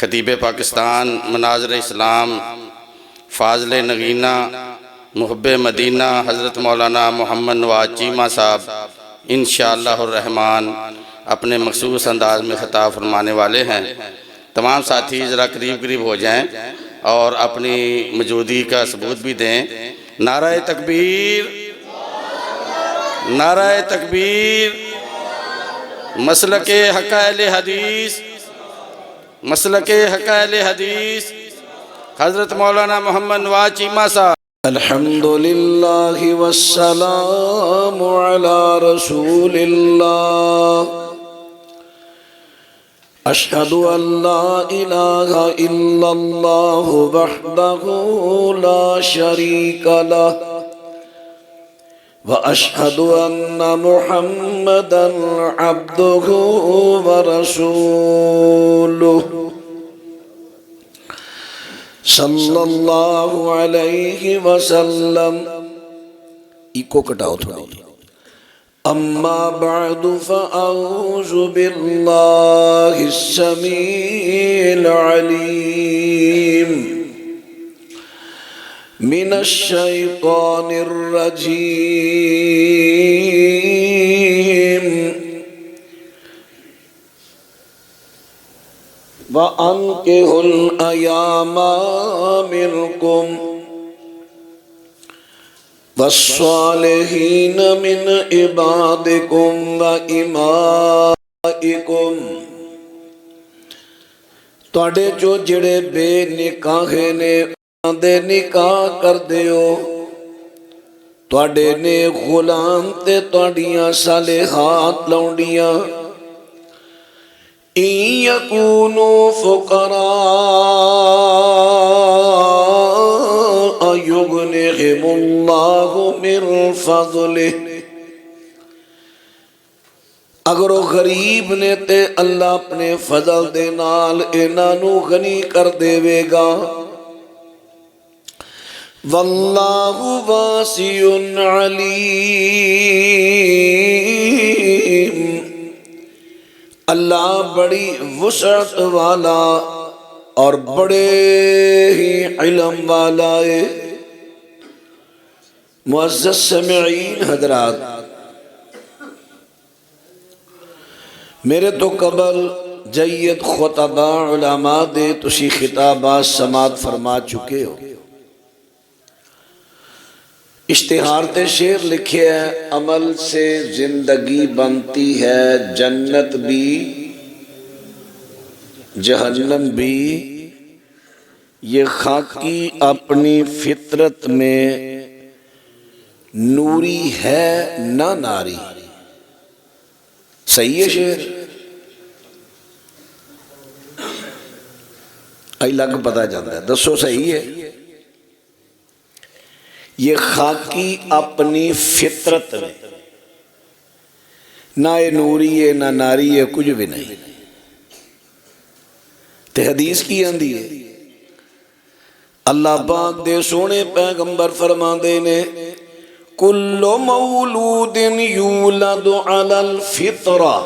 خطیب پاکستان، مناظر اسلام، فاضل نگینہ، محب مدینہ حضرت مولانا محمد نواز چیمہ صاحب انشاءاللہ الرحمن اپنے مخصوص انداز میں خطاب فرمانے والے ہیں۔ تمام ساتھی ذرا قریب ہو جائیں اور اپنی موجودگی کا ثبوت بھی دیں۔ نعرہ تکبیر، نعرہ تکبیر، مسلک حق اہل حدیث، مسلک حق اہل حدیث حضرت مولانا محمد نواز چیمہ صاحب۔ الحمدللہ والسلام علی رسول اللہ، اشہد ان لا الہ الا اللہ وحدہ لا شریک لہ، واشہد ان محمدا عبدہ ورسولہ صلی اللہ علیہ وسلم۔ ایکو کٹاؤ تھوڑی۔ اما بعد فاعوذ باللہ السمیع العلیم من الشیطان الرجیم، وَأَنكِحُوا الْأَيَامَ مِنكُمْ وَالصَّالِحِينَ مِنْ عِبَادِكُمْ وَإِمَائِكُمْ، تواڈے جو جڑے بے نکاح نے انہاں دے نکاح کر دیو، تواڈے نے غلام تے تواڈیاں صالحات لونڈیاں، إن يكونوا فقراء يغنهم الله من فضله، اگر وہ غریب نے تے اللہ اپنے فضل دے نال انہاں نو غنی کر دے گا۔ واللہ واسع علیم، اللہ بڑی وسعت والا اور بڑے ہی علم والا ہے۔ معزز سامعین حضرات، میرے تو قبل جید خطبہ علماء دے تسی خطابات سماعت فرما چکے ہو۔ اشتہار تے شعر لکھے ہے، عمل سے زندگی بنتی ہے جنت بھی جہنم بھی، یہ خاکی اپنی فطرت میں نوری ہے نہ ناری۔ صحیح ہے شعر؟ آئی لگ پتہ جاندہ ہے، دسو صحیح ہے؟ یہ خاکی اپنی فطرت میں نہ نوری ہے نہ ناری ہے، کچھ بھی نہیں۔ تے حدیث کی آندھی ہے، اللہ پاک دے سونے پیغمبر فرما دینے، کل مولود یولد علی الفطرہ،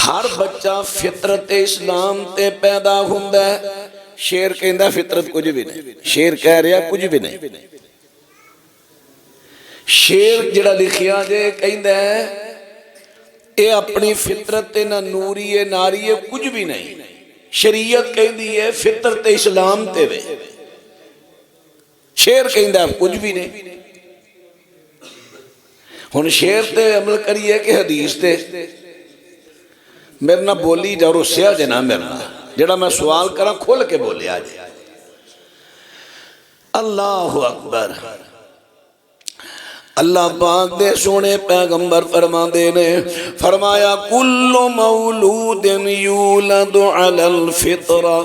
ہر بچہ فطرت اسلام تے پیدا ہوندہ ہے۔ شیر کہندہ فطرت کچھ بھی نہیں، شیر کہہ رہا کچھ بھی نہیں۔ شیر جڑا لکھیا جے کہندہ ہے اے اپنی فطرت نہ نوری ہے ناری ہے، کچھ بھی نہیں۔ شریعت کہندی ہے فطرت اسلام تے وے، شیر کہندہ ہے کچھ بھی نہیں۔ ہن شیر تے عمل کریے کہ حدیث تے؟ میرے نہ بولی جا رسیا جنا میرے نہ، جڑا میں سوال کرا کھول کے بولے آج۔ اللہ اکبر، اللہ پاک دے سونے پیغمبر فرما دینے، فرمایا کل مولود یولد علی الفطرہ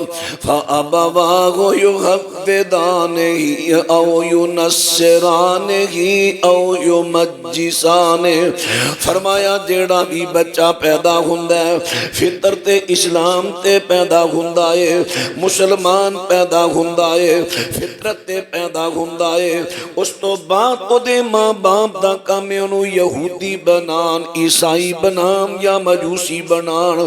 فابواہ یحودانہ او ینصرانہ او یمجسانہ، فرمایا جیڑا بھی بچہ پیدا ہوندہ ہے فطرت اسلام تے پیدا ہوندہ ہے، مسلمان پیدا ہوندہ ہے، فطرت تے پیدا ہوندہ ہے، اس تو بعد دے ماں باپ دا کام ہے انہوں یہودی بنان، عیسائی بنان یا مجوسی بنان،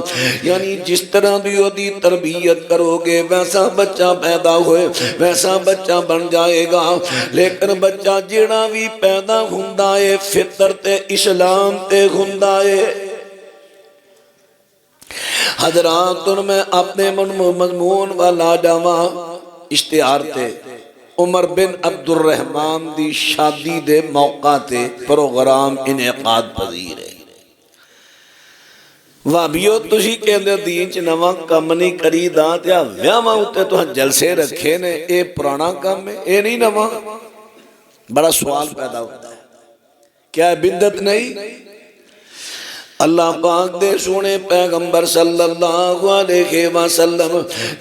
یعنی جس طرح بھی دی تربیت کرو گے ویسا بچہ پیدا ہوئے ویسا بچہ بن جائے گا۔ لیکن بچہ جڑا بھی پیدا ہوندا ہے فطرت اسلام تے ہوندا ہے۔ حضرات میں اپنے مضمون والا جاواں اشتہار تے عمر بن عبد الرحمن دی شادی دے موقع تے پروگرام انعقاد پذیر ہے۔ وابیو تسی کہندے دین چ نواں کم نہیں کری دا تے ویاواں اُتے تو جلسے رکھے نے، اے پرانا کام ہے، اے نہیں نواں؟ بڑا سوال پیدا ہوتا ہے، کیا بدعت نہیں؟ اللہ پاک دے سونے پیغمبر صلی اللہ علیہ وسلم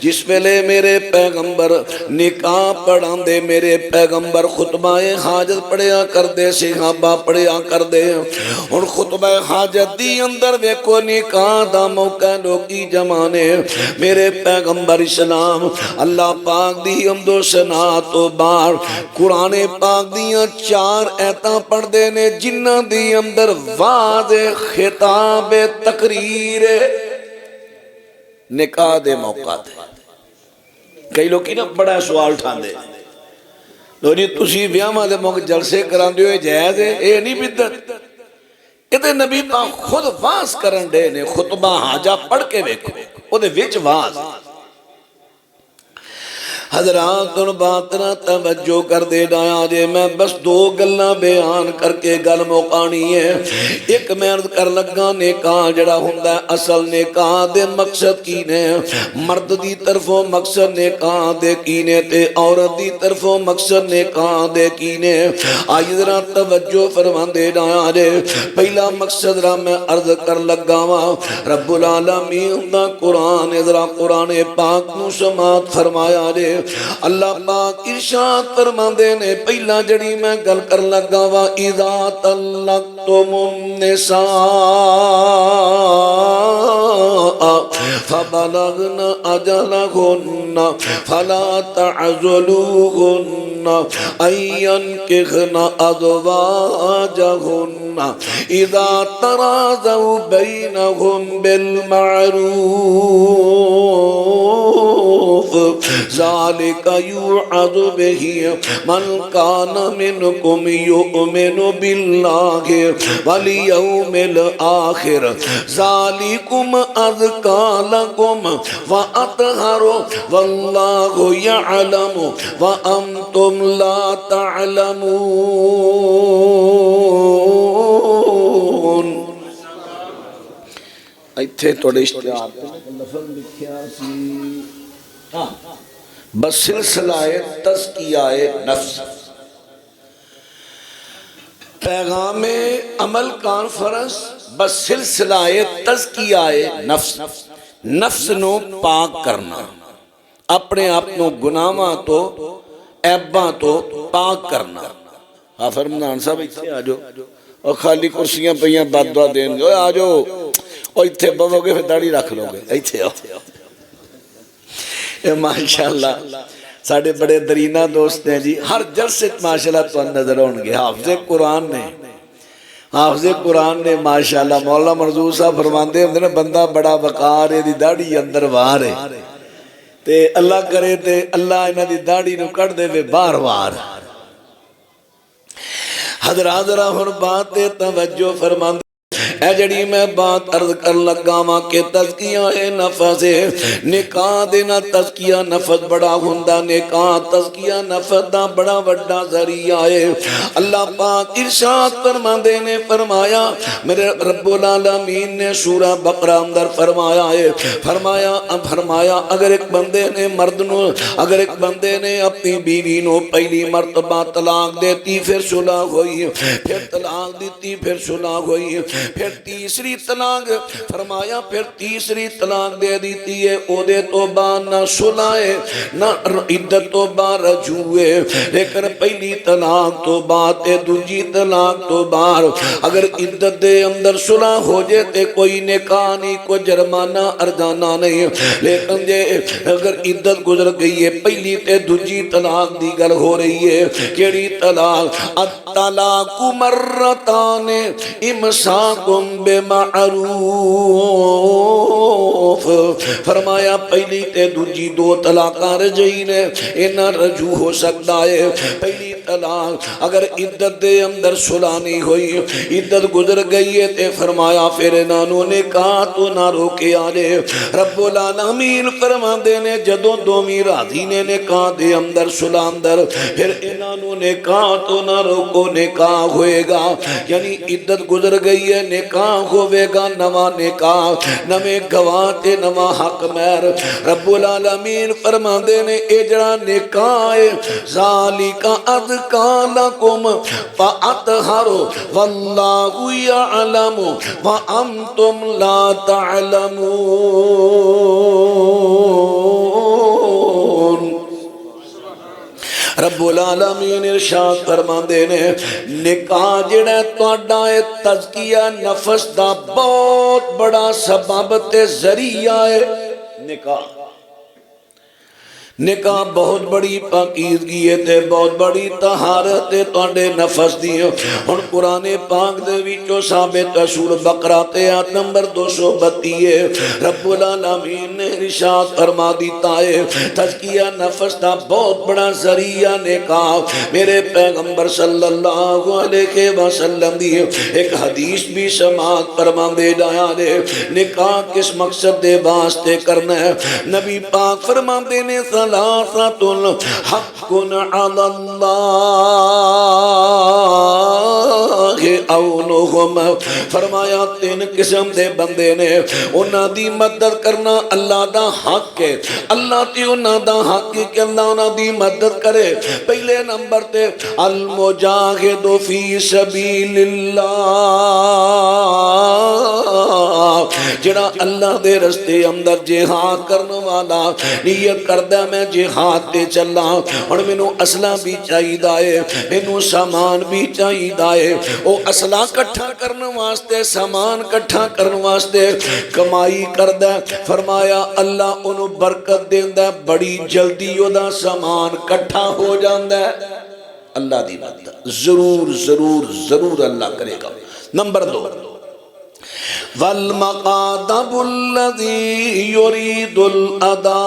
جس ویلے میرے پیغمبر نکاح پڑھان دے، میرے پیغمبر خطبہ حاجت پڑھیا کر دے، صحابہ پڑھیا کر دے، اور خطبہ حاجت دی اندر ویکو نکاح دا موقع لوگی جمانے میرے پیغمبر اسلام اللہ پاک دی حمد و ثنا تو بار قرآن پاک دیاں 4 ایتاں پڑھ دے نے جنہ دی اندر واضح خطاب تقریر نکاح دے موقع تے۔ کئی لوگ کی نا بڑا سوال ٹھان دے لو جی تسی بیاواں دے موقع جلسے کران دیو جائز ہے، اے نہیں بدعت؟ تے نبی پاک خود واز کرن دے نے، خطبہ حاجہ پڑھ کے ویکھو او دے وچ واز۔ حضرات ان باتنا توجہ کر دے ڈایا جے میں بس 2 گلاں بیان کر کے گل مقانی ہے۔ ایک میں عرض کر لگا نکاح جڑا ہوندا ہے اصل نکاح دے مقصد کی نے، مرد دی طرفوں مقصد نکاح دے کی نے تے عورت دی طرفوں مقصد نکاح دے کی نے۔ آئی ذرا توجہ فرما دے ڈایا جے پہلا مقصد را میں عرض کر لگا وا رب العالمین دا قرآن، ذرا قرآن پاک نو سماعت فرمایا جے۔ اللہ پاک ارشاد فرماندے نے پہلا جڑی میں گل کر لگا وا اذا طلقتم النساء فبلغن اجلهن فلا تعذلوهن ان ينكحن ازواجهن اذا تراضوا بينهم بالمعروف ذلك يوعظ به من كان منكم يؤمن بالله واليوم الآخر ذلكم أزكى لكم وأطهر والله يعلم وأنتم لا تعلمون۔ ایتھے توڑے اشتہار لفظ لکھیا سی بسلسلہ تزکیہ نفس، پیغام عمل کانفرنس بسلسلہ تزکیہ نفس، نفس نو پاک کرنا، اپنے آپ نو گناہاں تو عیباں تو پاک کرنا۔ حافظ رمضان صاحب ایتھے آجو اور خالی کرسیاں پہیاں بد دعا دین گے، آجو اور ایتھے بھو گے پھر داڑھی رکھ لو گے، ایتھے آؤ۔ ماشاءاللہ ساڑھے بڑے درینہ دوست ہیں جی، ہر جلسے ماشاءاللہ تو نظر ہونگے۔ حافظ قرآن نے ماشاءاللہ مولا مرزوق صاحب فرماندے ہوں نے بندہ بڑا وقار ہے دی داڑھی اندر وار ہے تے اللہ کرے تے اللہ انہاں دی داڑھی نو کٹ دے وے بار وار۔ حضرات ذرا ہن بات توجہ فرماندے اے جڑی میں بات عرض کر لگا ماں کہ تزکیہ نفس ہے، نکاح دینا تزکیہ نفس بڑا ہوندا، نکاح تزکیہ نفس دا بڑا وڈا ذریعہ ہے۔ اللہ پاک ارشاد فرماندے نے فرمایا، میرے رب العالمین نے سورہ بقرہ اندر فرمایا ہے، فرمایا اگر ایک بندے نے مرد نو، اگر ایک بندے نے اپنی بیوی نو پہلی مرتبہ طلاق دیتی پھر صلح ہوئی، پھر طلاق دیتی پھر صلح ہوئی، پھر تیسری طلاق فرمایا، پھر تیسری طلاق دے دیتی ہے، او دے تو بعد نہ صلح ہے نہ عدت تو بعد رجوع ہے، لیکن پہلی طلاق تو بعد دوجی طلاق تو بعد اگر عدت دے اندر صلح ہو جائے تے کوئی نکاح نہیں، کوئی جرمانہ ارزانہ نہیں، لیکن جے اگر عدت گزر گئی ہے پہلی تے دوجی طلاق دی گل ہو رہی ہے، کیڑی طلاق الطلاق مرتان امساک بمعروف، فرمایا پہلی تے دوجی دو طلاقاں رجعی نے، انہاں رجوع ہو سکتا ہے۔ پہلی طلاق اگر عدت دے اندر صلح نہیں ہوئی، عدت گزر گئی ہے تے فرمایا پھر انہوں نے کہا تو نہ روکے آلے۔ رب العالمین فرما دینے جدوں دومی راضی نے نکاح دے اندر صلح اندر، پھر انہوں نے کہا تو نہ روکو، نکاح ہوئے گا، یعنی عدت گزر گئی ہے، نکاح ہوئے گا، نواں نکاح، نویں گواہ تے نواں حق مہر۔ رب العالمین فرما دینے اجرا نکاح ذالک ازکی لکم فاطہر واللہ یعلم وانتم لا تعلمون۔ رب العالمین ارشاد فرما دینے نکاح جڑا تہاڈا ہے تزکیہ نفس دا بہت بڑا سبب تے ذریعہ ہے۔ نکاح بہت بڑی پاکیزگی ہے تے بہت بڑی طہارت ہے تہاڈے نفس دی۔ ہن قرآن پاک دے وچوں ثابت ہے سورۃ بقرہ تے آیت نمبر 232 ہے، رب العالمین نے ارشاد فرما دیتا ہے تزکیہ نفس دا بہت بڑا ذریعہ نکاح۔ میرے پیغمبر صلی اللہ علیہ وسلم دی ایک حدیث بھی سماعت فرما دے جایا دے، نکاح کس مقصد دے واسطے کرنا ہے؟ نبی پاک فرما دینے ثلاثۃ حق علی اللہ اونہم، فرمایا تین قسم دے بندے نے انہاں دی مدد کرنا اللہ دا حق ہے، اللہ تے انہاں دا حق ہے کہ اللہ انہاں دی مدد کرے۔ پہلے نمبر تے المجاہد فی سبیل اللہ، جڑا اللہ دے رستے اندر جہاد کرنے والا نیت کردہ میں جہاد تے چلا، اور مینوں اسلحہ بھی چاہیے دائے، مینوں سامان بھی چاہیے دائے، او اسلحہ کٹھا کرنے واسطے سامان کٹھا کرنے واسطے کمائی کردہ، فرمایا اللہ انہوں برکت دیندہ، بڑی جلدی دا سامان کٹھا ہو جاندہ ہے۔ اللہ دی مدد ضرور ضرور ضرور اللہ کرے گا۔ نمبر 2 والمقادب الذی یرید الاداء،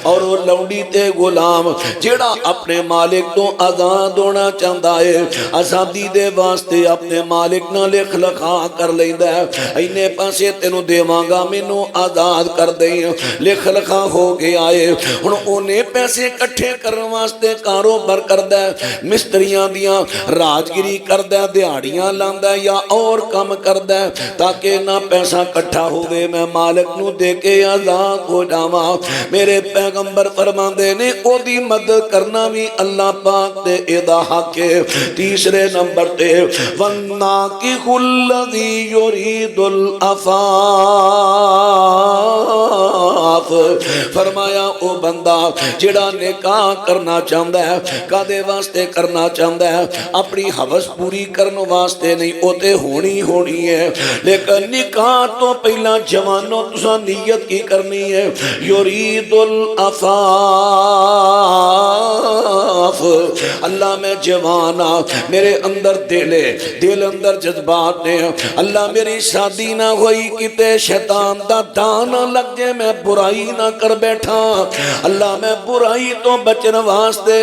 اور وہ لونڈی تے غلام جڑا اپنے مالک تو آزاد ہونا چاہتا ہے، آزادی دے واسطے اپنے مالک نہ لکھ لکھا کر لیندہ ہے، اینے پاسے تینوں دیواں گا مینوں آزاد کر دیں، لکھ لکھا ہو گیا ہے، انہیں پیسے کٹھے کرنے واسطے کاروبار کردہ ہے، مستریاں دیاں راجگری کردہ ہے، دیہڑیاں لاندہ ہے یا اور کم کردہ ہے تاکہ نہ پیسہ کٹھا ہوئے میں مالک نو دے کے آزاد ہو جاواں۔ میرے پیغمبر فرما دے نے او دی مدد کرنا بھی اللہ پاک دے ادا حق ہے۔ تیسرے نمبر تے وَالنَّاكِحُ الَّذِي يُرِيدُ الْعَفَافَ، فرمایا او بندہ جڑا نکاح کرنا چاہتا ہے، کدے واسطے کرنا چاہتا ہے؟ اپنی حوث پوری کرنے واسطے نہیں، او تے ہونی ہونی ہے، لیکن نکاح تو پہلا جوانوں تساں نیت کی کرنی ہے یرید العفاف، اللہ میں جوانا، میرے اندر دل اندر جذبات نے، اللہ میری شادی نہ ہوئی کتے شیطان دا دانا لگ جے میں برائی نہ کر بیٹھا، اللہ میں برائی تو بچن واسطے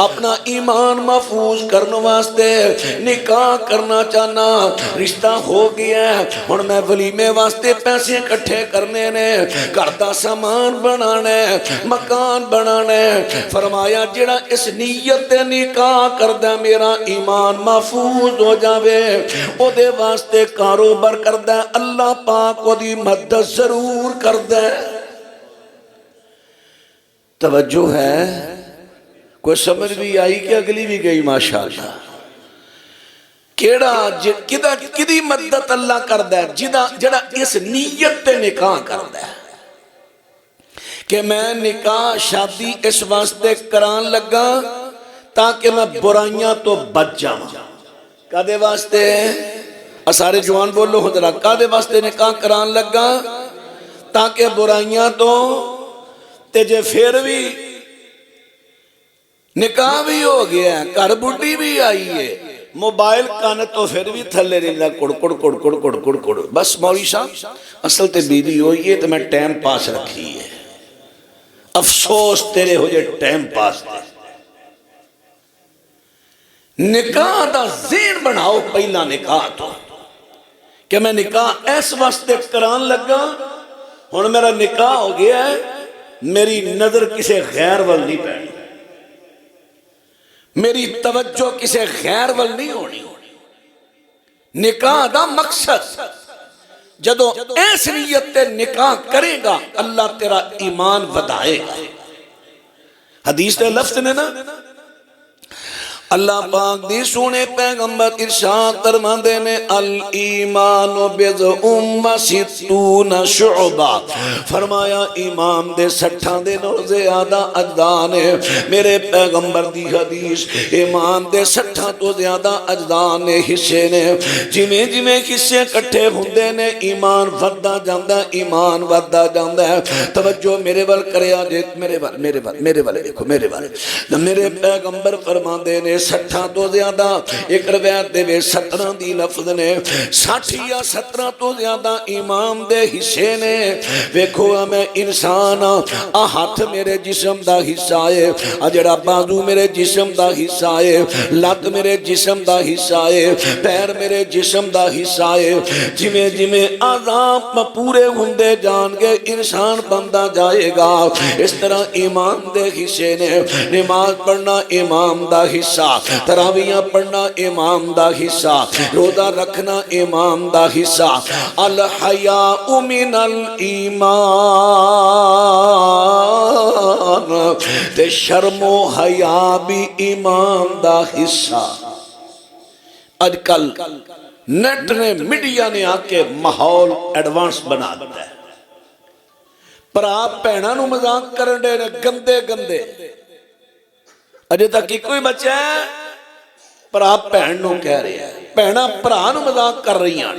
اپنا ایمان محفوظ کرنے واسطے نکاح کرنا چاہنا، رشتہ ہو گیا ہے، اور میں ولیمے واسطے پیسے کٹھے کرنے نے، گھر دا سامان بنانے، مکان بنانے، فرمایا جڑا اس نیت تے نکاح کردہ میرا ایمان محفوظ ہو جاوے، او دے واسطے کاروبار کردہ اللہ پاک او دی مدد ضرور کردہ۔ توجہ ہے؟ کوئی سمجھ بھی آئی کہ اگلی بھی گئی؟ ماشاءاللہ۔ کدی مدد اللہ کردہ ہے جڑا اس نیت تے نکاح کردہ ہے کہ میں نکاح شادی اس واسطے کران لگا تاکہ میں برائیاں تو بچ جاؤں۔ کدے واسطے؟ سارے جوان بولو حضرہ، کدے واسطے نکاح کران لگا تاکہ برائیاں تو تے جے پھر بھی نکاح بھی ہو گیا ہے، گھر بڈھی بھی آئی ہے، موبائل کان تو پھر بھی تھلے رہندا کڑ کڑ کڑ کڑ کڑ کڑ کڑ، بس مولوی صاحب اصل تے بیوی ہوئی ہے تو میں ٹائم پاس رکھی ہے، افسوس تیرے ہو جائے ٹائم پاس دے۔ نکاح دا ذہن بناؤ پہلا نکاح تو کہ میں نکاح اس واسطے کران لگا، ہن میرا نکاح ہو گیا ہے، میری نظر کسے غیر وال نہیں پڑنی، میری توجہ کسے غیر وال نہیں ہونی۔ نکاح دا مقصد جدو ایس نیت تے نکاح کرے گا اللہ تیرا ایمان ودائے گا۔ حدیث دے لفظ نے نا اللہ پاک دی سونے پیغمبر ارشاد فرماندے نے الایمان بضع وستون شعبہ، فرمایا ایمان دے 60 دے نو زیادہ اجزاء نے، میرے پیغمبر دی حدیث، ایمان دے 60 تو زیادہ اجزاء نے، حصے نے، جویں جویں حصے کٹھے ہوندے نے ایمان وددا جاندا، ایمان وددا جاندا ہے۔ توجہ میرے ول کریا جے، میرے ول دیکھو، میرے ول میرے پیغمبر فرماندے نے 60 تو زیادہ، ایک روایت دے 17 دی لفظ نے، 60 یا 17 تو زیادہ ایمان دے حصے نے۔ ویکھو میں انسان آ ہاتھ میرے جسم دا حصہ ہے، آ جڑا بازو میرے جسم دا حصہ ہے، لت میرے جسم دا حصہ ہے، پیر میرے جسم دا حصہ ہے۔ جویں جویں اعضاء پورے ہوندے جان گے انسان بندا جائے گا، اس طرح ایمان دے حصے نے۔ نماز پڑھنا ایمان دا حصہ، تراویح پڑھنا امام دا حصہ، روزہ رکھنا امام دا حصہ۔ الحیاء من الایمان، تے شرم و حیا بھی ایمان دا حصہ۔ آج کل نیٹ نے میڈیا نے آ کے ماحول ایڈوانس بنا دیتا ہے، پر آپ بہناں نو مذاق کرن دے نے گندے گندے، اجے تک کی کوئی بچہ ہے پر آپ بہن نو کہہ رہے ہیں، بہناں بھرا نو مذاق کر رہی ہیں،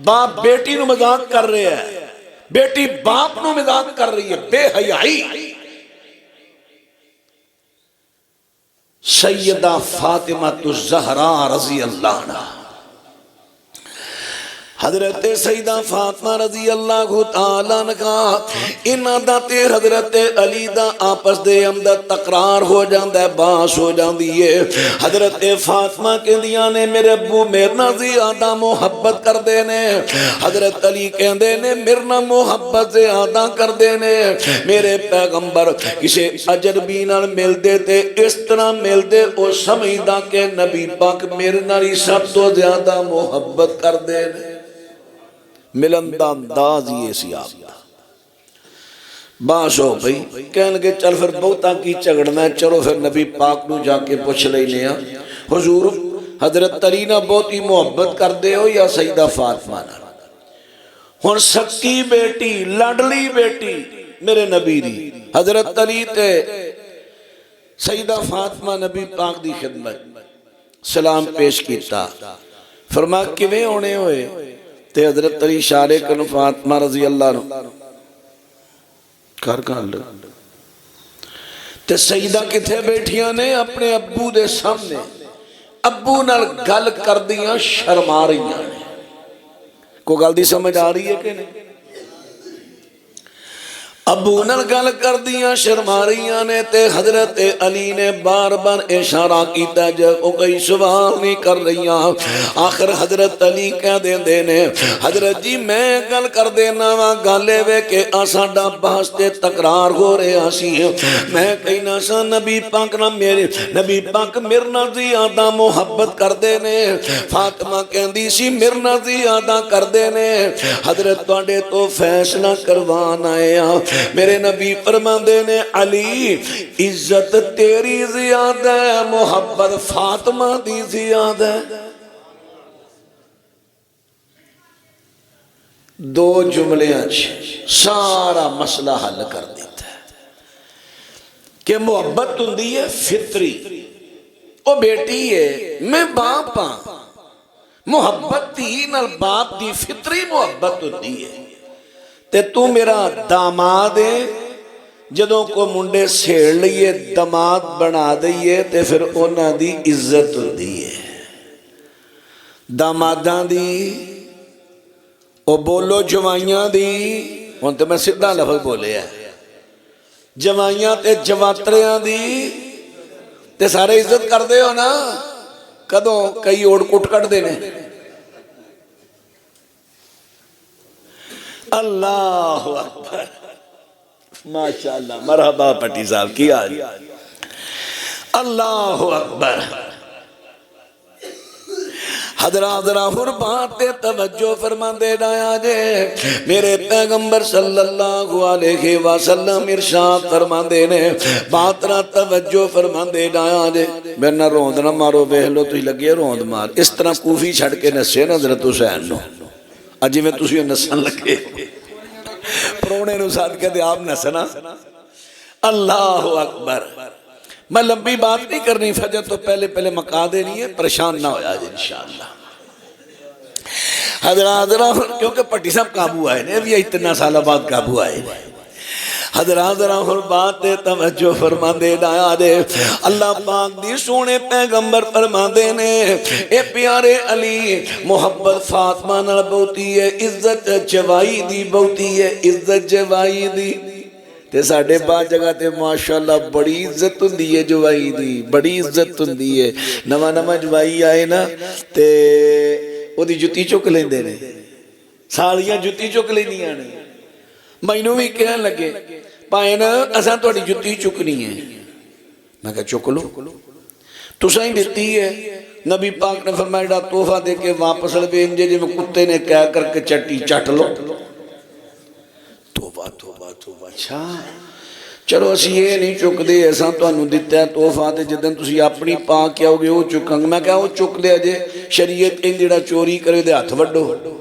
باپ بیٹی نو مذاق کر رہے ہیں، بیٹی باپ نو مذاق کر رہی ہے، بے حیائی۔ سیدہ فاطمہ الزہراء رضی اللہ عنہ، حضرت سیدہ فاطمہ رضی اللہ تعالیٰ عنہ، انہاں دا تے حضرت علی دا آپس دے اندر تقرار ہو جاندا ہے، باس ہو جاندی ہے۔ حضرت فاطمہ کہندیاں نے میرے ابو میرے نال زیادہ محبت کر دے نے، حضرت علی کہندے نے میرے نال محبت زیادہ کر دے نے۔ میرے پیغمبر کسے اجنبی نال مل دے تے اس طرح مل دے او سمجھدا کہ نبی پاک میرے نال ہی سب تو زیادہ محبت کر دے نے۔ ملن دا انداز یہ سی آپ دا باس ہو بھئی، کہنے کے چل پھر بہتا کی چگڑنا ہے، چلو پھر نبی پاک نو جا کے پوچھ لینے ہیں حضور حضرت علی نہ بہت ہی محبت کر دے ہو یا سیدہ فاطمہ نہ؟ ہن سکی بیٹی لاڈلی بیٹی میرے نبی دی حضرت علی تے سیدہ فاطمہ نبی پاک دی خدمت سلام پیش کیتا، فرما کیویں ہونے ہوئے؟ تے حضرت علی اشارے کرن فاطمہ رضی اللہ عنہ کر لگ تے سیدہ کتھے بیٹھیاں نے؟ اپنے ابو دے سامنے، ابو نال گل کر دیاں شرما رہیاں نے۔ کو گل دی سمجھ آ رہی ہے کہ نہیں؟ ابو نال گل کر دیاں شرما رہیاں نے تے حضرت علی نے بار بار اشارہ کیتا جب وہ کوئی سوال نہیں کر رہیاں۔ آخر حضرت علی کہہ دے نے حضرت جی میں گل کر دینا وا، گالے وے کہ ساڈا بحث تے تکرار ہو رہا سی، میں کہنا سا نبی پاک نہ میرے نبی پاک میرے نال زیادہ محبت کر دے نے۔ فاطمہ کہندی سی میرے نال زیادہ کر دے نے، حضرت تواڈے تو فیصلہ کروان آئے ہاں۔ میرے نبی فرماندے نے علی عزت تیری زیادہ ہے، محبت فاطمہ دی زیادہ ہے۔ دو جملیاں سارا مسئلہ حل کر دیتا ہے کہ محبت ہوندی ہے فطری، او بیٹی ہے میں باپ ہاں، محبت دی نال باپ دی فطری محبت ہوندی ہے۔ تے تو میرا داماد ہے جدوں کو منڈے سیڑ لئیے دماد بنا دئیے تے پھر انہاں دی عزت ہوندی ہے داماداں دی او بولو جوائیاں دی ہن تے میں سیدھا لفظ بولے ہے جوائیاں تے جواتریاں دی تے سارے عزت کر دے ہو نا کدوں کئی اوڑ کٹ کٹ دینے اللہ اکبر ماشاءاللہ مرحبا پٹی صاحب کی آج اللہ اکبر حضرات ذرا بات توجہ فرما دے ڈایا جے میرے پیغمبر صلی اللہ علیہ وسلم ارشاد فرما دے نے بات را توجہ فرما دے ڈایا جے میں نہ روند نہ مارو بہلو تو ہی لگے روند مار اس طرح کوفی چھڑ کے نسے نا حضرت حسین نو اجی میں تسی نسن لگے پرونے نو ساتھ کہتے آپ نسنا اللہ اکبر میں لمبی بات نہیں کرنی فجر تو پہلے مکا دینی ہے پریشان نہ ہویا جی انشاءاللہ حضرات کیونکہ پٹی صاحب قابو آئے نے ابھی اتنا سالہ بعد قابو آئے نے حضرات بات توجہ فرما دے ڈایا دے اللہ پاک دی سونے پیغمبر فرما دے نے اے پیارے علی محبت فاطمہ نال بہتی ہے عزت جوائی دی بہتی ہے عزت جوائی دی تے ساڑھے بعد جگہ تے ماشاءاللہ بڑی عزت ہوندی ہے جوائی دی بڑی عزت ہوندی ہے نواں جوائی آئے نا تے وہ دی جتی چک لیں دے نے سالیاں جتی چک لیں نہیں آنے مینوں بھی کہنے لگے پائے نا اساں توڑی جتی چکنی ہے میں کہا چک لو تو سائیں دیتی ہے نبی پاک نے فرمایا ڈا توفہ دے کے واپس لبے انجے جے میں کتے نے کہہ کر کے چٹی چٹ لو توبہ اچھا چلو اسی یہ نہیں چک دے ایسا تو انہوں دیتا ہے توفہ دے جدن تسی اپنی پاک کیا ہوگے وہ چکنگ میں کہا وہ چک دے جے شریعت اندیڑا چوری کرے دے ہاتھ وڈو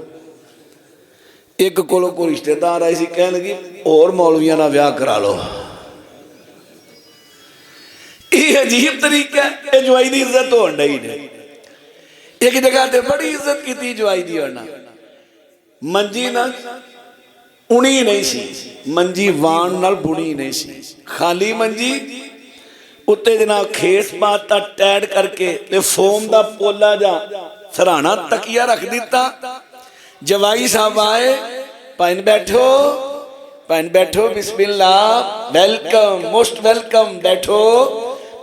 ایک کولو کو رشتہ دار ایسی کہنے لگی اور مولویاں نہ بیاہ کرا لو یہ عجیب طریقہ ہے یہ جوائی دی عزت تو ہنڈا ہی نہیں ایک جگہ تے بڑی عزت کی تھی جوائی دی ہنڈا منجی نہ انہی نہیں سی منجی وان نال بڑی نہیں سی خالی منجی اتے جنا کھیس پاتا ٹیڈ کر کے تے فوم دا پولا جا سرانا تکیہ رکھ دیتا جوائی صاحب آئے پائن بیٹھو بسم اللہ ویلکم موسٹ ویلکم بیٹھو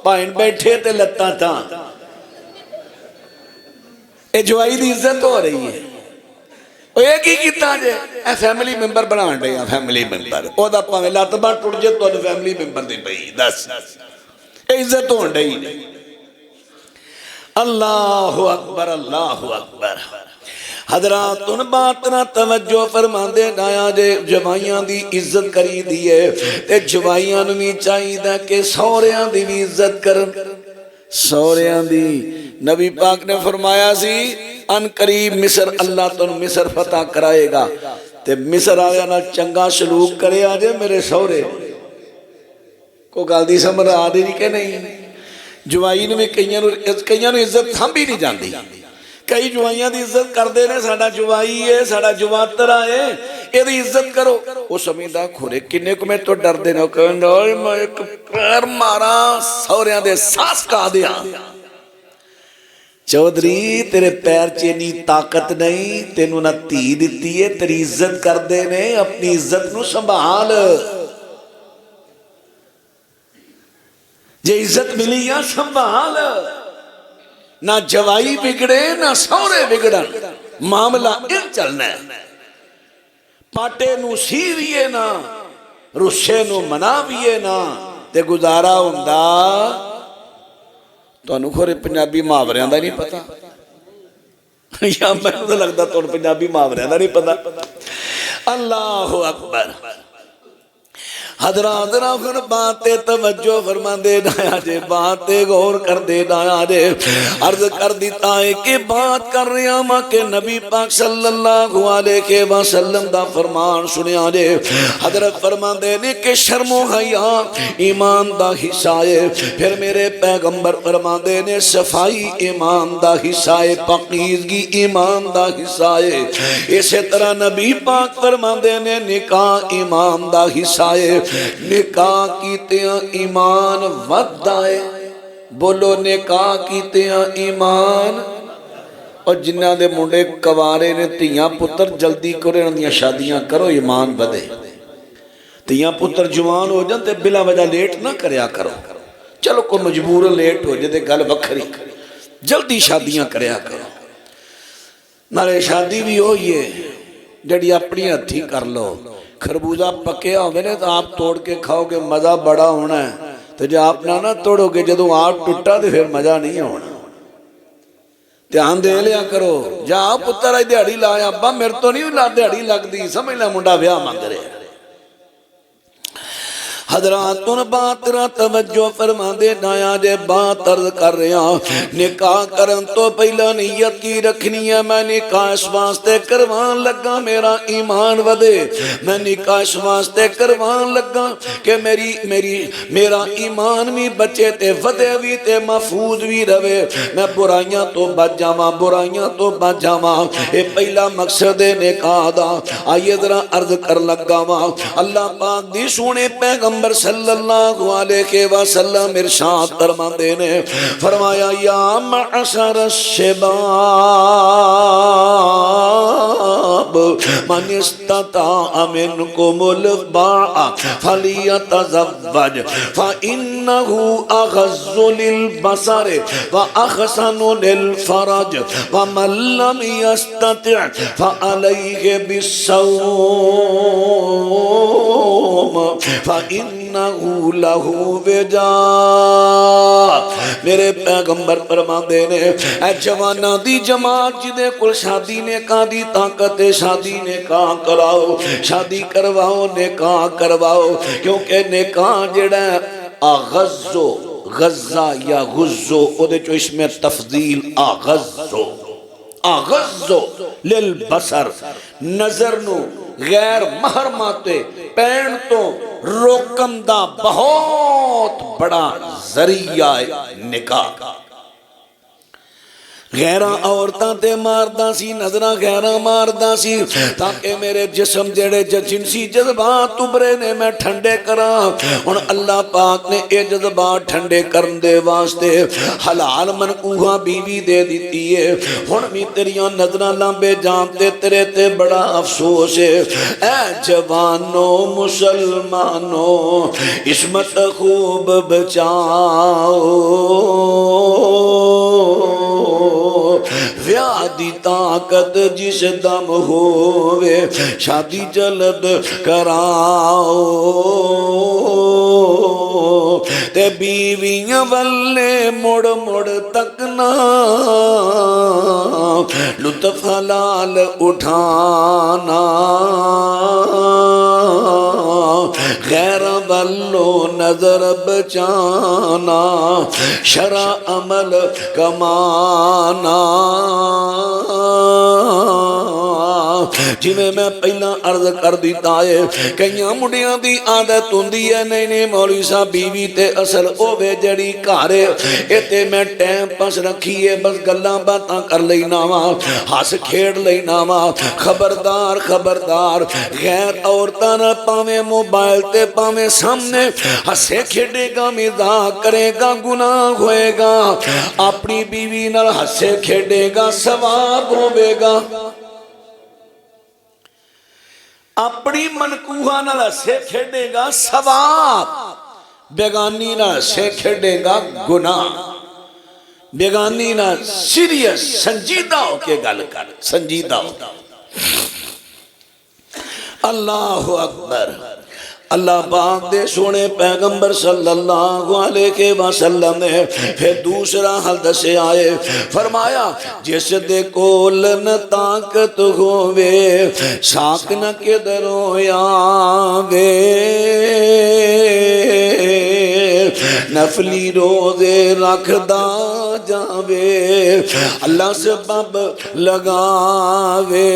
پائن بیٹھے تے لتا تھا اے جوائی دی عزت ہو رہی ہے ایک ہی کیتا جے اے فیملی ممبر بنان رہے ہیں فیملی ممبر او دا پاویں لاتبا ٹوٹ جے تو فیملی ممبر دی پئی دس اے عزت ہون ڈئی اللہ اکبر اللہ اکبر حضرات ان بات نہ توجہ فرما دے نایا جے جوائیاں دی عزت کری دیئے تے جوائیاں نمی چاہیدہ کہ سوریاں دی بھی عزت کرن سوریاں دی نبی پاک نے فرمایا سی ان قریب مصر اللہ تو مصر فتح کرائے گا تے مصر آیا نہ چنگا سلوک کرے آجے میرے سورے کو گال دی سمر آدھی نہیں کہ نہیں جوائی میں کئیاں نو عزت ہم بھی نہیں جاندی کئی جوائیاں دی عزت کر دے نے ساڑا جوائی ہے ساڑا جواتر آئے یہ دی عزت کرو وہ سمیدہ کھورے کنے کو میں تو ڈر دے نو کہنے میں ایک پیر مارا سوریاں دے ساس کا دیا چودری تیرے پیر چینی طاقت نہیں تینوں نہ تی دیتی ہے تیری عزت کر دے نے اپنی عزت نو سنبھال جے عزت ملی یا سنبھال نہ جوائی بگڑے نہ سورے بگڑن معاملہ ان چلنا ہے پاٹے نو سیویے نا رسے نو مناویے نا تے گزارا ہوندہ تو انہوں کھورے پنجابی محاوریاں دا نہیں پتا یا میں تو لگتا تو پنجابی محاوریاں دا نہیں پتا اللہ اکبر حضرات پھر باتیں توجہ فرما دے دایا جے باتیں غور کر دے دایا جے عرض کر دیتا ہے کہ بات کر رہے ہیں کہ نبی پاک صلی اللہ علیہ وسلم دا فرمان سنیا جے حضرت فرما دے نے کہ شرم و حیا ایمان دا حصہ ہے پھر میرے پیغمبر فرما دے نے صفائی ایمان دا حصہ ہے پاکیزگی ایمان دا حصہ ہے اسی طرح نبی پاک فرما دے نے نکاح ایمان دا حصہ ہے نکاح کیتیاں ایمان وددا ہے، بولو نکاح کیتیاں ایمان۔ اور جنہ دے منڈے کوارے نے تیاں پتر جلدی کرو، انہاں دیاں شادیاں کرو، ایمان بدے۔ تیاں پتر جوان ہو جاندے بلا وجہ لیٹ نہ کریا کرو، چلو کوئی مجبور لیٹ ہو جائے گل وکھری، جلدی شادیاں کریا کرو۔ نالے شادی بھی ہوئی ہے جڑی اپنی ہتھی کر لو، خربوزہ پکیا ہوگے نے تو آپ توڑ کے کھاؤ گے، مزہ بڑا ہونا ہے۔ تو جو آپ نہ توڑو گے جدو آپ ٹوٹا تو پھر مزہ نہیں ہونا۔ دھیان دے لیا کرو، جا پتر آئی دیہڑی لایا، ابا میرے تو نہیں لا دیہڑی لگ دی، سمجھ لیا منڈا بیاہ مانگ رہے۔ حضرات ان بات را توجہ فرما دے نایا جے بات عرض کر رہا، نکاح کرن تو پہلا نیت کی رکھنی ہے، میں نکاح اس واسطے کروان لگا میرا ایمان ودے، میں نکاح اس واسطے کروان لگا کہ میرا ایمان بھی بچے تے ودے بھی تے محفوظ بھی رہے، میں برائیاں تو بچ جاواں، برائیاں تو بچ جاواں، اے پہلا مقصد نکاح دا۔ آئیے ذرا عرض کر لگا وا، اللہ پاک دی سونے پیغمبر صلی اللہ علیہ وسلم ارشاد فرماندے نے، فرمایا یا معشر الشباب من استطاع منکم الباء فلیتزوج فإنه اغض للبصر واحسن للفرج ومن لم يستطع فعليه بالصوم فَإِنَّهُ لَهُ وِجَاء۔ میرے پیغمبر فرماندے نے، اے جوانا دی جماعت جدے کل شادی نکاح دی طاقت شادی نکاح کراؤ، شادی کرواؤ، نکاح کرواؤ، کیونکہ نکاح جڑا ہے آغزو، غزہ یا غزو، او دے جو اس میں تفضیل آغزو، آغزو للبصر، نظر نو غیر محرماتے پین تو روکم دا بہت بڑا ذریعہ نکاح۔ غیرہ عورتاں تے ماردہ سی، نظرہ غیرہ ماردہ سی، تاکہ میرے جسم جڑے جنسی جذبات ابرے نے میں ٹھنڈے کرا۔ اور اللہ پاک نے اے جذبات ٹھنڈے کرن دے واسطے حلال منقوہاں بیوی دے دیتی ہے۔ ہن بھی تیریاں نظرہ لامبے جانتے تیرے تے بڑا افسوس ہے۔ اے جوانوں مسلمانوں عصمت خوب بچاؤ، ویادی طاقت جس دم ہوئے شادی جلد کراؤ، تے بیویاں والے مڑ مڑ تکنا، لطف حلال اٹھانا، غیر والو نظر بچانا، شرع عمل کمانا۔ جویں میں پہلا عرض کر دیتا ہے، کئیاں مڈیاں دی عادت ہوندی ہے، نہیں نہیں مولوی صاحب بیوی تے اصل اوے جڑی گھر اے تے میں ٹائم پاس رکھیے، بس گلاں باتاں کر لینا وا، ہس کھیڑ لینا وا۔ خبردار خبردار، غیر عورتاں نال پاویں موبائل تے پاویں سامنے ہسے کھیڑے گا، مزاح کرے گا، گناہ ہوئے گا، اپنی بیوی نال ہسے کھیڑے گا، ثواب ہوئے گا۔ اپنی منکوہاں نال ہسے کھیڑے گا، ثواب، بیگانی نال ہسے کھیڑے گا، گناہ۔ بیگانی نال سیریس سنجیدہ ہو کے گل کر، سنجیدہ ہو۔ اللہ اکبر۔ اللہ پاک دے سونے پیغمبر صلی اللہ علیہ وسلم نے پھر دوسرا حل دسے آئے، فرمایا جس دے کول نہ طاقت ہووے ساک نہ کدھروں آوے، نفلی روزے رکھدا جاوے، اللہ سبب لگاوے،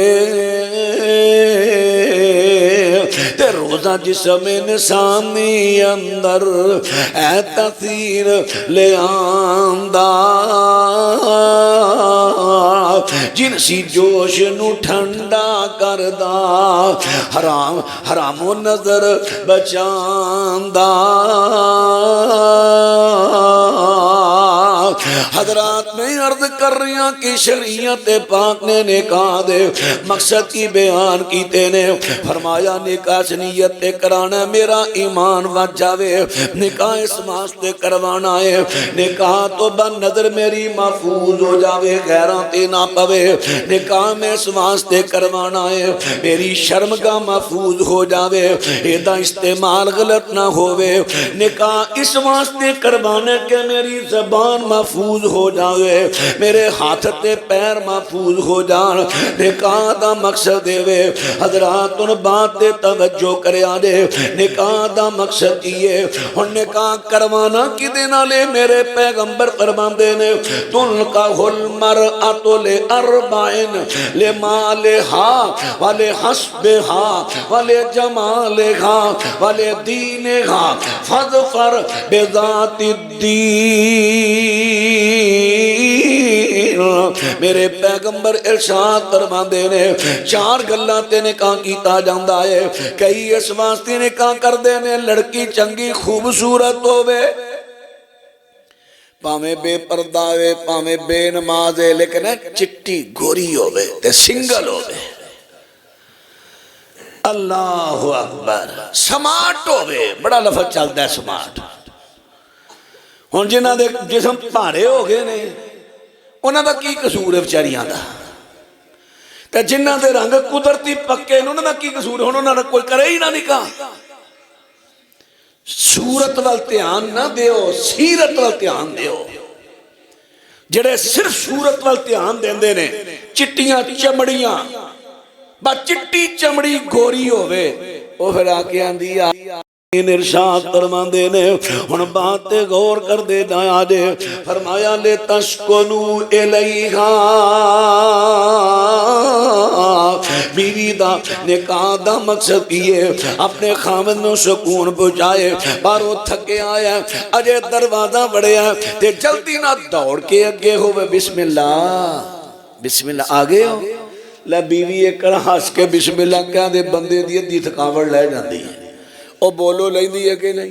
تے روزہ جسم انسانی اندر اے تاثیر لے آندا، جنسی جوش نو ٹھنڈا کردا حرام حرامو نظر بچاندا حضرات میں عرض کر رہی ہوں کہ شریعت پاک نے نکاح دے مقصد کی بیان کیتے نے فرمایا نکاح سے نیت کرانا میرا ایمان وچ جاوے نکاح اس واسطے کروانا ہے نکاح تو بن نظر میری محفوظ ہو جاوے غیراں تے نہ پوے نکاح میں اس واسطے کروانا ہے میری شرمگاہ محفوظ ہو جاوے ایدا استعمال غلط نہ ہووے نکاح اس واسطے کروانے کہ میری زبان محفوظ ہو جاوے میرے ہاتھ تے پیر محفوظ ہو جان نکاح دا مقصد دے حضرات ان بات تے توجہ کرے آدے نکاح دا مقصد یہ اور نکاح کروانا کی دینا لے میرے پیغمبر فرماندے نے تنکاح المرأۃ لأربعین لمالہا ولحسبہا ولجمالہا ولدینہا فاظفر بذات الدین میرے پیغمبر ارشاد فرماندے نے چار گلاں تے نکاح کیتا جاندا ہے کئی اس واسطے نکاح کردے نے لڑکی چنگی خوبصورت ہووے پاویں بے پردہ ہوے پاویں بے نماز ہے لیکن چٹی گوری ہووے تے سنگل ہووے اللہ اکبر سمارٹ ہووے بڑا لفظ چلدا ہے سمارٹ ہن جنہاں دے جسم بھاڑے ہو گئے نے انہاں دا کی قصور ہے بیچاریاں دا تے جنہاں دے رنگ قدرتی پکے نے انہاں دا کی قصور ہے ہن انہاں دا کوئی کرے ہی نہ نکاح صورت وال دھیان نہ دیو سیرت وال دھیان دیو جڑے صرف صورت وال دھیان دیندے نے چٹیاں چمڑیاں با چٹی چمڑی گوری ہووے او پھر آ کے آندی ان ارشاد فرماندے نے ہن بات تے غور کر دے جایا جے فرمایا لے تسکنو الیہا بیوی دا نکاح دا مقصد یہ اپنے خامد نو سکون پہنچائے بارو تھکے آیا اجے دروازہ بڑھیا تے جلدی نہ دوڑ کے اگے ہوئے بسم اللہ آگے ہو لے بیوی ایک ہنس کے بسم اللہ کہہ دے بندے دی تھکاوٹ لے جاندی ہے او بولو لیندی ہے کہ نہیں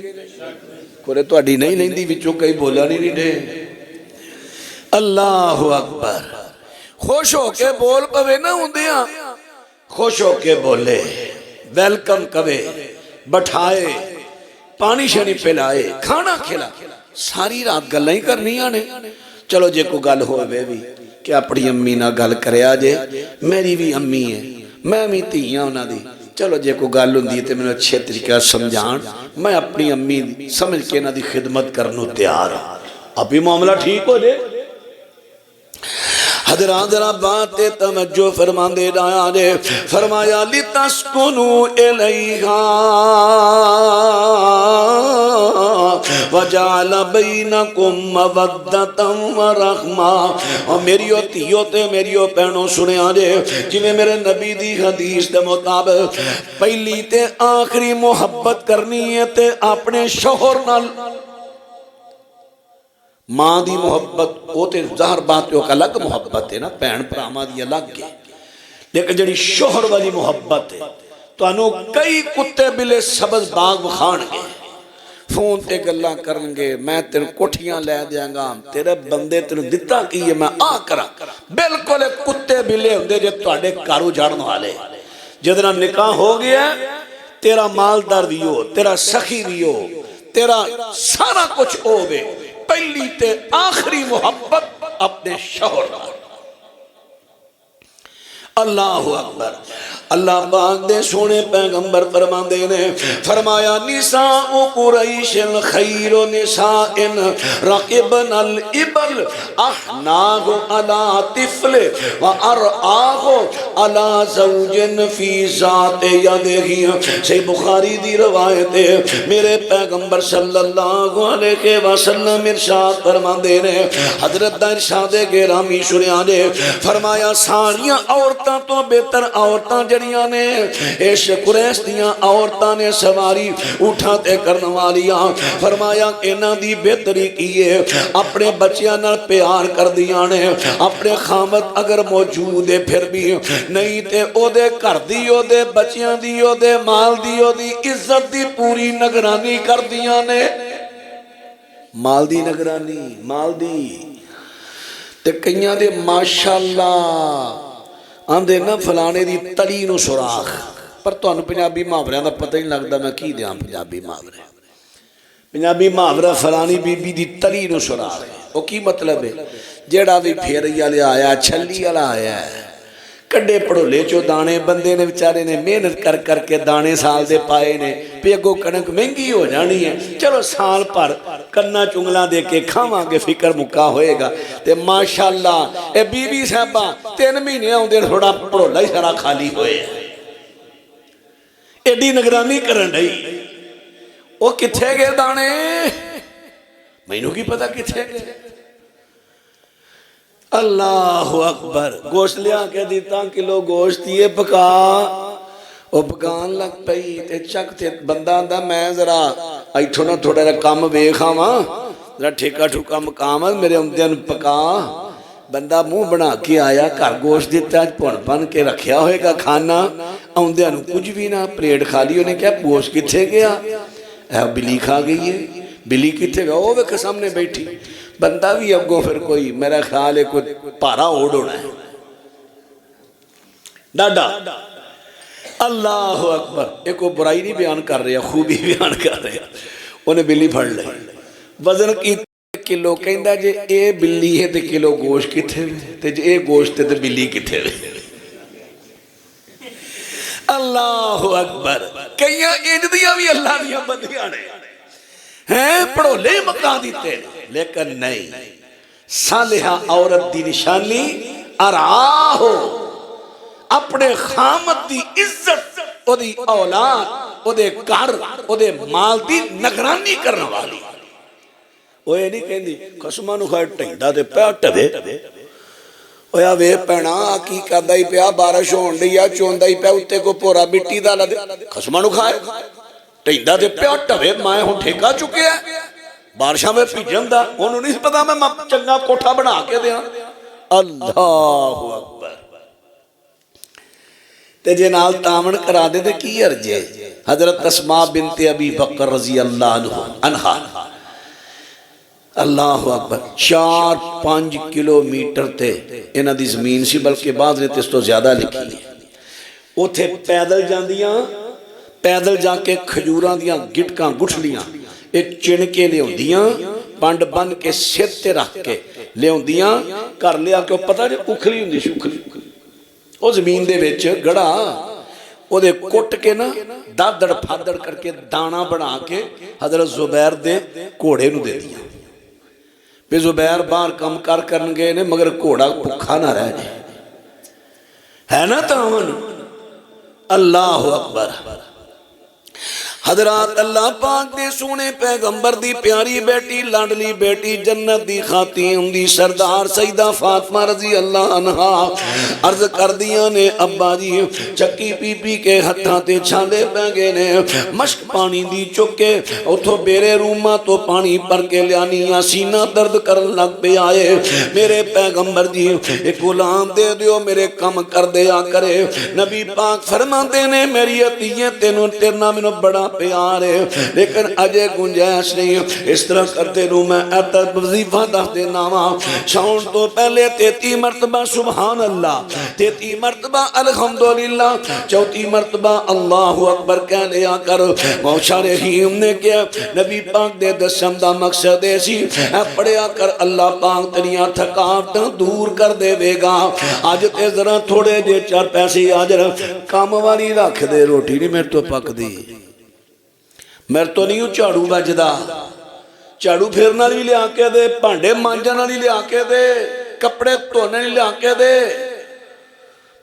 کورے تو اڈی نہیں لیندی وچوں کئی بولا نہیں دے اللہ اکبر خوش ہو کے بول پوے نہ ہوندیاں خوش ہو کے بولے ویلکم کوے بٹھائے پانی شانی پلائے کھانا کھلا ساری رات گلاں ہی کرنیاں نے چلو جے کو گل ہوئے بھی کہ اپنی امی نہ گل کرے آجے میری بھی امی ہے میں بھی تیاں انہاں دی چلو جے کو گل ہوندی ہے تے میں اچھے طریقہ سمجھان میں اپنی امی سمجھ کے نہ دی خدمت کرنو تیار ابھی معاملہ ٹھیک ہو جے حضرات ذرا بات توجہ فرمان دے جایا جے فرمایا لتسکنو الیہا وجعل بینکم مودتا ورحمہ اور میریو تیو تے میریو پہنو سنے آجے جنہیں میرے نبی دی حدیث دے مطابق پہلی تے آخری محبت کرنی ہے تے اپنے شوہر نال ماں دی محبت وہ تے ظاہر بات ہے الگ محبت ہے نا پہن پراما دی الگ ہے لیکن جڑی شوہر والی محبت ہے تو انہوں کئی کتے بلے سبز باغ بخان گے فون تے گلاں کرنگے میں تیرے کوٹھیاں لے دیاں گا تیرے بندے تیرے دتا کی ہے میں آ کرا بلکل کتے بلے ہوندے جو تواڈے کارو جھاڑن والے جدنا نکاح ہو گیا تیرا مالدار بھی ہو تیرا سخی بھی ہو تیرا سارا کچھ ہو گے پہلی تے آخری محبت اپنے شوہر اللہ اکبر اللہ پاک دے سونے پیغمبر فرماندے نے فرمایا نساء قریش خیر نساء رقبن الابل احناہ علی طفل وارآہ علی زوج فی ذات یدہی صحیح بخاری دی روایت ہے میرے پیغمبر صلی اللہ علیہ وسلم ارشاد فرماندے نے حضرت دا ارشاد گرامی سنیا دے فرمایا ساریاں عورتاں عورتاں تو بہتر عورتاں جڑیاں نے اس قریش دیاں عورتاں نے سواری اٹھا تے کرن والیاں فرمایا انہاں دی بہتری کیے اپنے بچیاں نال پیار کر دیاں نے اپنے خامد اگر موجود ہے پھر بھی نہیں تے او دے گھر دی او دے بچیاں دی او دے مال دی او دی عزت دی پوری نگرانی کر دیاں نے مال دی نگرانی مال دی تے کئیاں دے ماشاءاللہ آندے نا فلانے دی تلی نو سوراخ پر تانوں پنجابی محاوریاں دا پتہ ہی نہیں لگدا میں کی دیاں پنجابی محاورے پنجابی محاورہ فلانی بی بی دی تلی نو سوراخ او کی مطلب ہے جیڑا بھی پھیری والے آیا چھلی والا آیا ہے کڈے پڑھولے چو دانے بندے نے بیچارے نے محنت کر کر کے دانے سال دے پائے نے پیگو کنک مہنگی ہو جانی ہے چلو سال پر کنا چنگلا دے کے کھاواں گے فکر مکا ہوئے گا تے ماشاءاللہ اے بی بی صاحبہ 3 مہینے آؤندے تھوڑا پڑھولا ہی سارا خالی ہوئے ایڈی نگرانی کرن رہی وہ کتھے گئے دانے مینوں کی پتہ کتھے گئے اللہ اکبر گوشت لیا کے دیتا کلو گوشت یہ پکا وہ پکان لگ پئی تے چک تے بندہ دا میں ذرا ایٹھو نہ تھوڑا رہا کام بیکھا ماں ذرا ٹھیکا ٹھوکا مقامت میرے امدین پکا بندہ منہ بنا کے آیا گھر گوشت دیتا پون پن کے رکھیا ہوئے گا کھانا امدین کچھ بھی نہ پلیٹ کھا لی انہیں کیا گوشت کتھے گیا بلی کھا گئی ہے بلی کتھے گیا وہ کے سامنے بیٹھی بندہ بھی اگو پھر کوئی میرا خیال ہے کوئی پارا اوڑ ہونا ہے ڈاڈا اللہ اکبر ایک وہ برائی نہیں بیان کر رہے خوبی بیان کر رہے انہیں بلی پھڑ لے وزن کی کلو کہندہ جے اے بلی ہے تے کلو گوشت کتھے تے جے اے گوشت تے بلی کتھے اللہ اکبر کئیاں انجدیاں بھی اللہ دیا بندیاں نے ہیں پڑھو لے مکہ دیتے لیکن نہیں صالحہ عورت دی نشانی ارآہو اپنے خامت دی عزت او دی اولاد او دے گھر او دے مال دی نگرانی کرنا والی وہ یہ نہیں کہندی قسمانو خیر ٹھنڈا دے پیا ٹھوے اویا وے پینا کی کردا ہی پیا بارش ہون دی یا چوندا ہی پیا اتے کو پورا مٹی دا لدے قسمانو کھائے ٹھنڈا دے پیا ٹھوے میں ہوں ٹھیکا چکے ہیں بارشاں میں پیجن دا انہوں نہیں پتا میں چنگا کوٹھا بنا کے دیا اللہ اکبر تے جے نال تامن کرا دے دے کی ارجے حضرت اسماء بنت ابی بکر رضی اللہ عنہ اللہ اکبر 4-5 کلومیٹر تے انہاں دی زمین سی بلکہ بعض نے تے اس تو زیادہ لکھی ہے اوتھے پیدل جاندیاں پیدل جا کے کھجوراں دیاں گٹکاں گٹھلیاں ایک چن کے لے ہوندیاں پانڈ بن کے سر تے رکھ کے لے ہوندیاں کر لیا کہ وہ پتہ جے اکھلی ہوندی شکھلی وہ زمین دے وچ گڑا وہ دے کٹ کے نا دادڑ پھادڑ کر کے دانا بنا کے حضرت زبیر دے کوڑے نو دے دیا پہ زبیر بار کم کر کرن گئے نے مگر کوڑا بھکھا نہ رہ جائے ہے نا تعاون اللہ اکبر حضرات اللہ پاک دے سونے پیغمبر دی پیاری بیٹی لاڈلی بیٹی جنت دی خاتین دی سردار سیدہ فاطمہ رضی اللہ عنہ عرض کر دیا نے ابا جی چکی پی پی کے ہتھاں تے چھاندے پینگے نے مشک پانی دی چکے اتھو بیرے رومہ تو پانی پر کے لیانی سینہ درد کرن لگ پہ آئے میرے پیغمبر جی ایک غلام دے دیو میرے کم کر دیا کرے نبی پاک فرما دینے میری عطیے تینوں تیرنا منو بڑا پیار ہے لیکن اجے گنجائش نہیں اس طرح کرتے رو میں ایتا وظیفہ دست دینا شاون تو پہلے 33 مرتبہ سبحان اللہ 33 مرتبہ الحمدللہ 34 مرتبہ اللہ اکبر کہہ لیا کر موشا رحیم نے کیا نبی پاک دے دسم دا مقصد ایسی پڑھیا کر اللہ پاک تنیاں تھکاوٹاں دور کر دے وے گا آج تے ذرا تھوڑے جے 4 پیسے آج کام والی رکھ دے روٹی نہیں میرے تو پک دی میرے تو نہیں ہوں چاڑو بجدا چاڑو پھرنا نہیں لیا کے دے پانڈے مانجنا نہیں لیا کے دے کپڑے تونے نہیں لیا کے دے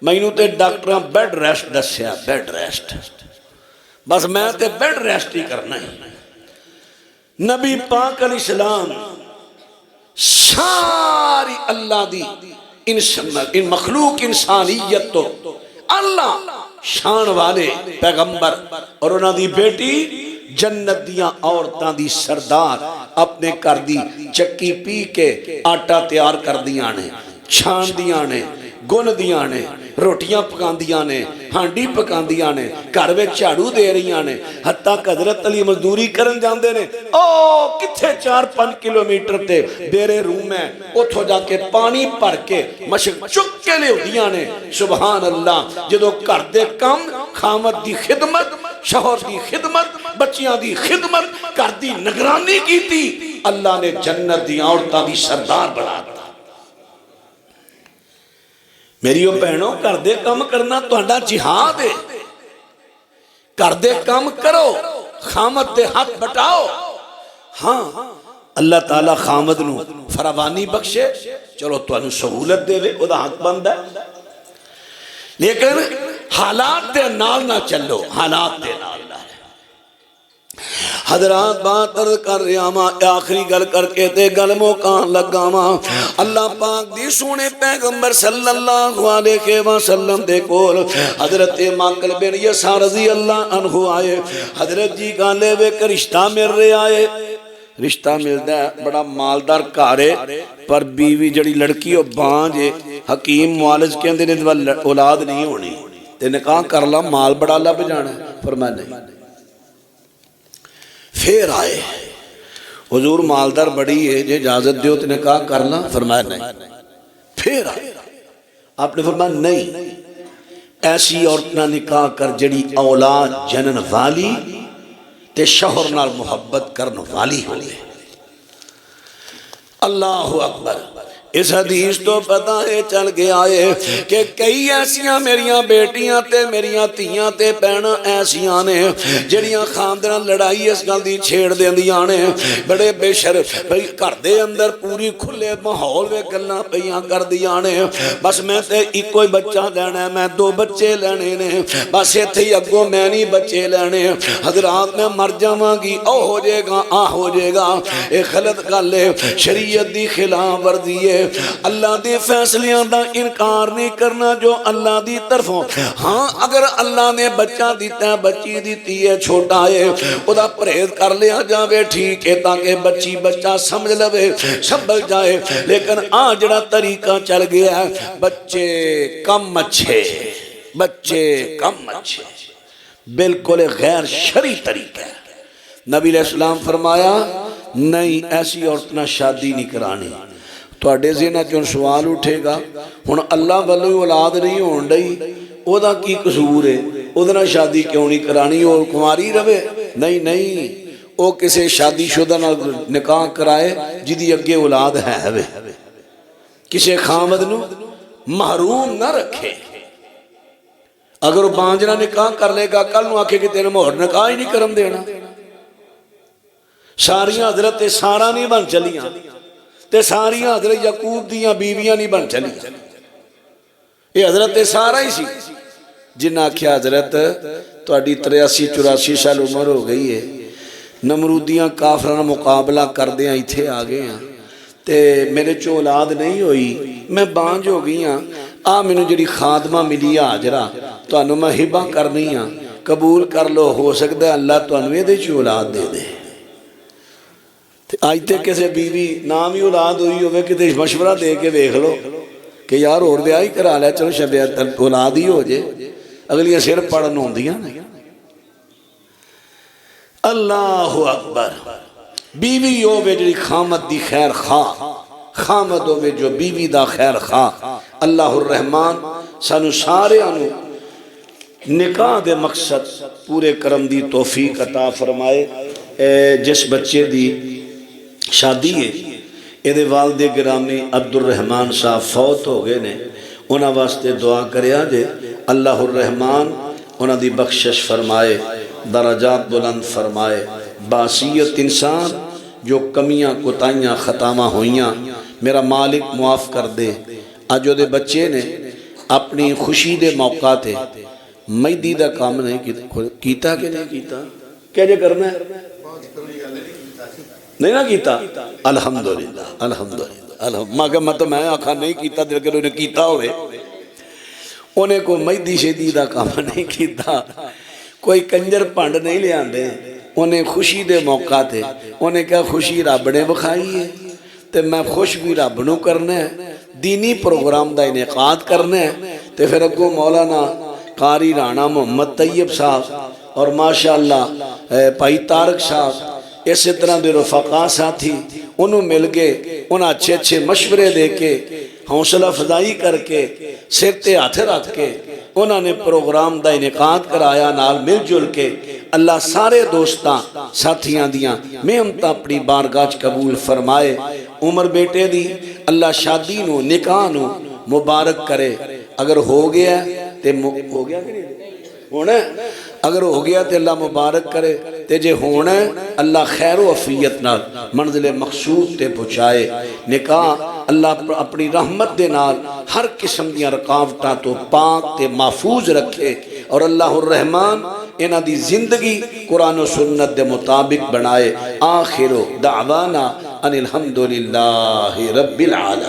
میں نو تے ڈاکٹراں بیڈ ریسٹ دسیا بیڈ ریسٹ بس میں تے بیڈ ریسٹ ہی کرنا ہے نبی پاک علیہ السلام ساری اللہ دی ان مخلوق انسانیت تو اللہ شان والے پیغمبر اور انہاں دی بیٹی جنت دیاں عورتاں دی سردار اپنے گھر دی چکی پی کے آٹا تیار کر دیاں نے، چھان دیاں نے، گن دیاں نے، روٹیاں پکاندیاں نے، ہانڈی پکاندیاں نے، گھر وچ جھاڑو دے رہیاں نے، حتیٰ کہ حضرت علی مزدوری کرن جاندے نے، او کتھے 4-5 کلومیٹر تے بیرے روم ہے، اتھو جا کے پانی بھر کے مشک چک کے لے دیاں نے۔ سبحان اللہ، جدو گھر دے کم، خامد دی خدمت، شوہر دی خدمت، بچیاں دی خدمت، گھر دی نگرانی کی تھی، اللہ نے جنت دی عورتاں دی سردار بنا دی۔ میریو بہنوں، گھر دے کام کرنا تہاڈا جہاد ہے، گھر دے کام کرو، خامد دے ہاتھ بٹاؤ۔ ہاں اللہ تعالیٰ خامد نو فراوانی بخشے، چلو تانوں سہولت دے وے، او دا حق بندا ہے، لیکن حالات دے نال نہ چلو، حالات دے نال نہ۔ حضرات بات عرض کر رہا ماں، آخری گل کر کے تے گل موکان لگا ماں، اللہ پاک دی سونے پیغمبر صلی اللہ علیہ وسلم دے کول حضرت ماقل بن یسار رضی اللہ عنہ آئے۔ حضرت جی گالے وے کہ رشتہ مل رہے آئے، رشتہ ملدا ہے، بڑا مالدار گھر ہے، پر بیوی جڑی لڑکی ہو بانج ہے، حکیم معالج کہندے نے اولاد نہیں ہونی، تے نکاح کر لا، مال بڑا لب جانا ہے۔ فرمایا نہیں۔ پھر آئے، حضور مالدار بڑی ہے، جے اجازت دیو تے نکاح کرنا؟ فرمایا نہیں۔ پھر آئے، آپ نے فرمایا نہیں، ایسی عورتنا نکاح کر جڑی اولاد جنن والی تے شوہر نال محبت کرن والی ہوئے۔ اللہ اکبر۔ اس حدیث تو پتہ ہے چل گیا ہے کہ کئی ایسیاں میریاں بیٹیاں تے میریاں تیاں تے بہناں ایسیاں نے جڑیاں خاندان لڑائی اس گل دی چھیڑ دیندیاں نے، بڑے بے شرف بھئی گھر دے اندر پوری کھلے ماحول وچ گلاں پیاں کر دیاں نے، بس میں تے ایک ہی بچہ لینا ہے، میں 2 بچے لینے نے، بس ایتھے ہی اگوں میں نہیں بچے لینے، حضرات میں مر جاواں گی، او ہو جائے گا، آ ہو جائے گا۔ اے غلط گل ہے، شریعت دی خلاف ورزی ہے، اللہ دے فیصلیاں دا انکار نہیں کرنا جو اللہ دی طرفوں۔ ہاں اگر اللہ نے بچہ دیتا ہے، بچی دیتی ہے، چھوٹا ہے، او دا پرہیز کر لیا جاوے ٹھیک ہے، تاکہ بچی بچہ سمجھ لوے، سمجھ جائے، لیکن آج جڑا طریقہ چل گیا ہے، بچے کم اچھے، بچے کم اچھے، بالکل غیر شرعی طریقہ ہے۔ نبی علیہ السلام فرمایا نہیں، ایسی عورتنا شادی نہیں کرانی۔ تو اڈے ذہنہ چون سوال اٹھے گا، ہن اللہ والوں اولاد نہیں ہون ڈئی، او دا کی قصور ہے، او دا شادی کیوں نہیں کرانی، اور کماری رہے؟ نہیں نہیں، او کسے شادی شدہ نکاح کرائے جدی اگے اولاد ہے ہوئے، کسے خامد نو محروم نہ رکھے۔ اگر وہ بانجنا نکاح کر لے گا، کل نو آکھے کہ تیرے مہر نکاح ہی نہیں کرم دینا۔ ساریاں حضرت سارا نہیں بن چلیاں، تے ساریاں حضرت یعقوب دیاں بیویاں نہیں بن چلی، یہ حضرت سارا ہی سی جنہ آکھیا حضرت تہاڈی 83-84 سال عمر ہو گئی ہے، نمرودیاں کافراں مقابلہ کردیاں ایتھے آ گئے ہیں، تے میرے چو اولاد نہیں ہوئی، میں بانج ہو گئی ہاں، آ مینوں جڑی خادمہ ملی حاجرہ تانوں میں ہبہ کرنی ہاں، قبول کر لو، ہو سکتا ہے اللہ تانوں اے دے چ اولاد دے دے۔ آج تے کسے بیوی نام ہی اولاد ہوئی ہوئے کہ مشورہ دے کے دیکھ لو کہ یار اور دیا ہی کرا لیا، چلو شبیت اولاد ہی ہو جائے، اگلیاں سر پڑھن ہوندیاں نہیں۔ اللہ اکبر۔ بیوی ہوئے جڑی خامد دی خیر خواہ، خامد ہوئے جو بیوی دا خیر خواہ، اللہ الرحمن سانو سارے آنو نکاح دے مقصد پورے کرم دی توفیق عطا فرمائے۔ جس بچے دی شادی ہے، یہ والد گرامی عبد الرحمن صاحب فوت ہو گئے نے، انہاں واسطے دعا کریا جے اللہ الرحمن انہاں دی بخشش فرمائے، درجات بلند فرمائے، باصیت انسان جو کمیاں کوتاہیاں خطامہ ہوئیاں میرا مالک معاف کر دے۔ آجو دے بچے نے اپنی خوشی دے موقع تے مہدی دا کام نہیں کیتا کہ نہیں کیتا، کیا جے کرنا ہے نہیں نہ کیتا، الحمدللہ الحمدللہ۔ میں آکھا نہیں کیتا دل کے انہیں کیتا ہوئے انہیں کوئی مہدی شہدی دا کام نہیں کیتا کوئی کنجر پانڈ نہیں لے آندے انہیں خوشی دے موقع تھے انہیں کہا خوشی رب نے بکھائی ہے تے میں خوش بھی رب نو کرنا ہے دینی پروگرام دا انعقاد کرنا ہے تے پھر اگو مولانا قاری رانا محمد طیب صاحب اور ماشاءاللہ بھائی طارق صاحب اسی طرح دے رفقا ساتھی انہوں مل گئے انہوں اچھے اچھے مشورے دے کے حوصلہ افزائی کر کے سر تے ہاتھ رکھ کے انہوں نے پروگرام دا انعقاد کرایا نال مل جل کے اللہ سارے دوستاں ساتھیاں دیاں محنتاں اپنی بارگاہ قبول فرمائے عمر بیٹے دی اللہ شادی نو نکاح نو مبارک کرے اگر ہو گیا تے ہو گیا کہ نہیں ہونا ہے اگر ہو گیا تے اللہ مبارک کرے تے جے ہونا ہے اللہ خیر و عفیت نال منزل مقصود تے پہنچائے نکاح اللہ اپنی رحمت دے نال ہر قسم دیاں رکاوٹاں تو پاک تے محفوظ رکھے اور اللہ الرحمن انہاں دی زندگی قرآن و سنت دے مطابق بنائے آخر دعوانا ان الحمدللہ رب العالمین